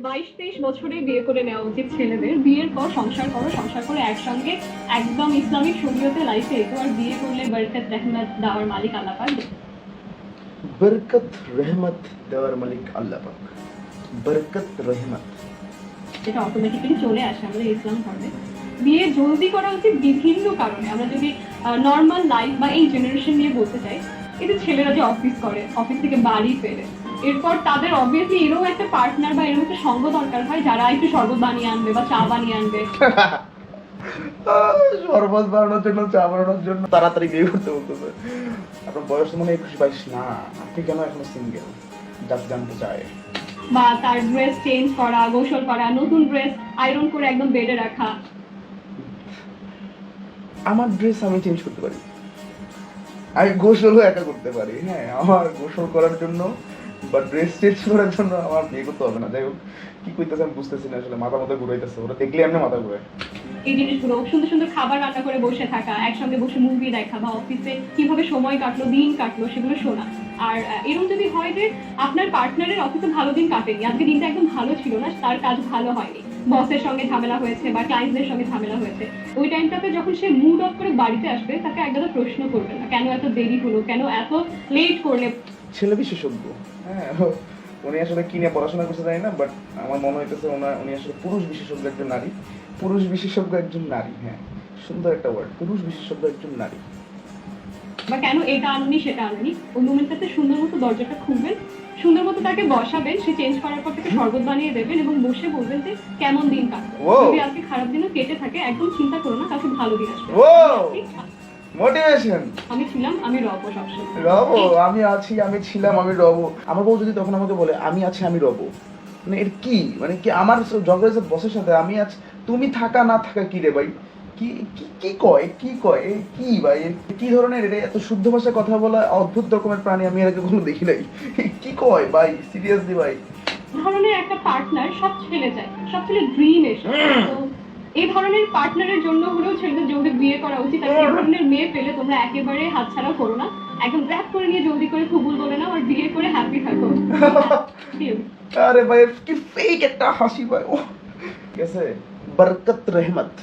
22-23 বছরে বিয়ে করে নেওয়া উচিত ছেলেদের। বিয়ের পর সংসার করো, সংসার করে একসঙ্গে একদম ইসলামিক শরীয়তে লাইফে এগো। আর বিয়ে করলে বরকত রহমত দেওয়ার মালিক আল্লাহ পাক। বরকত রহমত দেওয়ার মালিক আল্লাহ পাক। বরকত রহমত যেটা অটোমেটিক্যালি চলে আসে আমাদের ইসলাম ধর্মে। বিয়ে জলদি করা উচিত বিভিন্ন কারণে। আমরা যদি নর্মাল লাইফ বা এই জেনারেশন নিয়ে বলতে চাই, এই যে ছেলেরা যে অফিস করে, অফিস থেকে বাড়ি ফেরে, এরপর তাদের অবভিয়াসলি এরকম একটা পার্টনার বা এরকম একটা সঙ্গ দরকার হয় যারা একটু শরবত বানিয়ে আনবে বা চা বানিয়ে আনবে। শরবত বানানোর জন্য, চা বানানোর জন্য তাড়াতাড়ি বিয়ে করতে বলতেছে। আপনার বয়স মনে হয় 21-22 না, আপনি কেন এখনো সিঙ্গেল? জাস্ট জানতে চাই। বা তার ড্রেস চেঞ্জ করা, গোসল করা, নতুন ড্রেস আয়রন করে একদম বেডে রাখা। আমার ড্রেস আমি চেঞ্জ করতে পারি, আমি গোসলও একা করতে পারি। হ্যাঁ, আমার গোসল করার জন্য বা ড্রেস চেঞ্জ করার জন্য আমার বিয়ে করতে হবে না। যাই হোক, কি কইতেছে আমি বুঝতেছি না আসলে, মাথা মাথা ঘুরাইতেছে। ওরা দেখলে এমনি মাথা ঘুরায়। এই জিনিসগুলো, সুন্দর সুন্দর খাবার রান্না করে বসে থাকা, একসঙ্গে বসে মুভি দেখা, বা অফিসে কিভাবে সময় কাটলো, দিন কাটলো, সেগুলো শোনা। আর এরকম যদি হয় যে আপনার পার্টনারের অফিসে ভালো দিন কাটেনি, আজকে দিনটা একদম ভালো ছিল না, তার কাজ ভালো হয়নি, বসের সঙ্গে ঝামেলা হয়েছে বা ক্লায়েন্টদের সঙ্গে ঝামেলা হয়েছে, ওই টাইমটাতে যখন সে মুড অফ করে বাড়িতে আসবে, তাকে একদম প্রশ্ন করবে না কেন এত দেরি হলো, কেন এত লেট করলে। ছেলে বিশেষজ্ঞ, হ্যাঁ, উনি আসলে কি নিয়ে পড়াশোনা করতে জানি না, বাট আমার মনে হইতেছে উনি আসলে পুরুষ বিশেষজ্ঞ একজন নারী। পুরুষ বিশেষজ্ঞ একজন নারী, হ্যাঁ, সুন্দর একটা ওয়ার্ড, পুরুষ বিশেষজ্ঞ একজন নারী। বা কেন এটা আনুনি সেটা আনুনি, ওই মোমেন্টটাতে সুন্দর মতো দরজাটা খুলবেন, সুন্দর মতো তাকে বসাবেন, সে চেঞ্জ করার পর থেকে শরবত বানিয়ে দেবেন এবং বসে বলবেন যে কেমন দিন কাটলো। যদি আজকে খারাপ দিনও কেটে থাকে, একদম চিন্তা করো না, কালকে ভালো দিন আসবে। মোটিভেশন। আমি ছিলাম, আমি রব সবসময়। রব, আমি আছি, আমি ছিলাম, আমি রব। আমার বউ যদি তখন আমাকে বলে আমি আছি, আমি রব, মানে এর কি, মানে কি আমার ঝগড়া হয়েছে বসের সাথে, আমি আছি, তুমি থাকা না থাকা কি রে ভাই? কি কি কয়, কি কয়, কি ভাই, কি ধরনের এটা? এত শুদ্ধ ভাষায় কথা বলা অদ্ভুত রকমের প্রাণী আমি এর আগে কখনো দেখি নাই। কি কয় ভাই, সিরিয়াসলি ভাই? ধরনের একটা পার্টনার সব ছেলে চায়, সব ছেলে ড্রিম এসে। তো এই ধরনের পার্টনারের জন্য হলেও ছেলেদের জলদি বিয়ে করা উচিত। আর এই ধরনের মেয়ে পেলে তোমরা একেবারে হাতছাড়া করো না, একদম র্যাপ করে নিয়ে জলদি করে কবুল বলে নাও আর বিয়ে করে হ্যাপি থাকো। আরে ভাই কি ফেক একটা হাসি ভাই। ও ঠিক আছে, বরকত রহমত।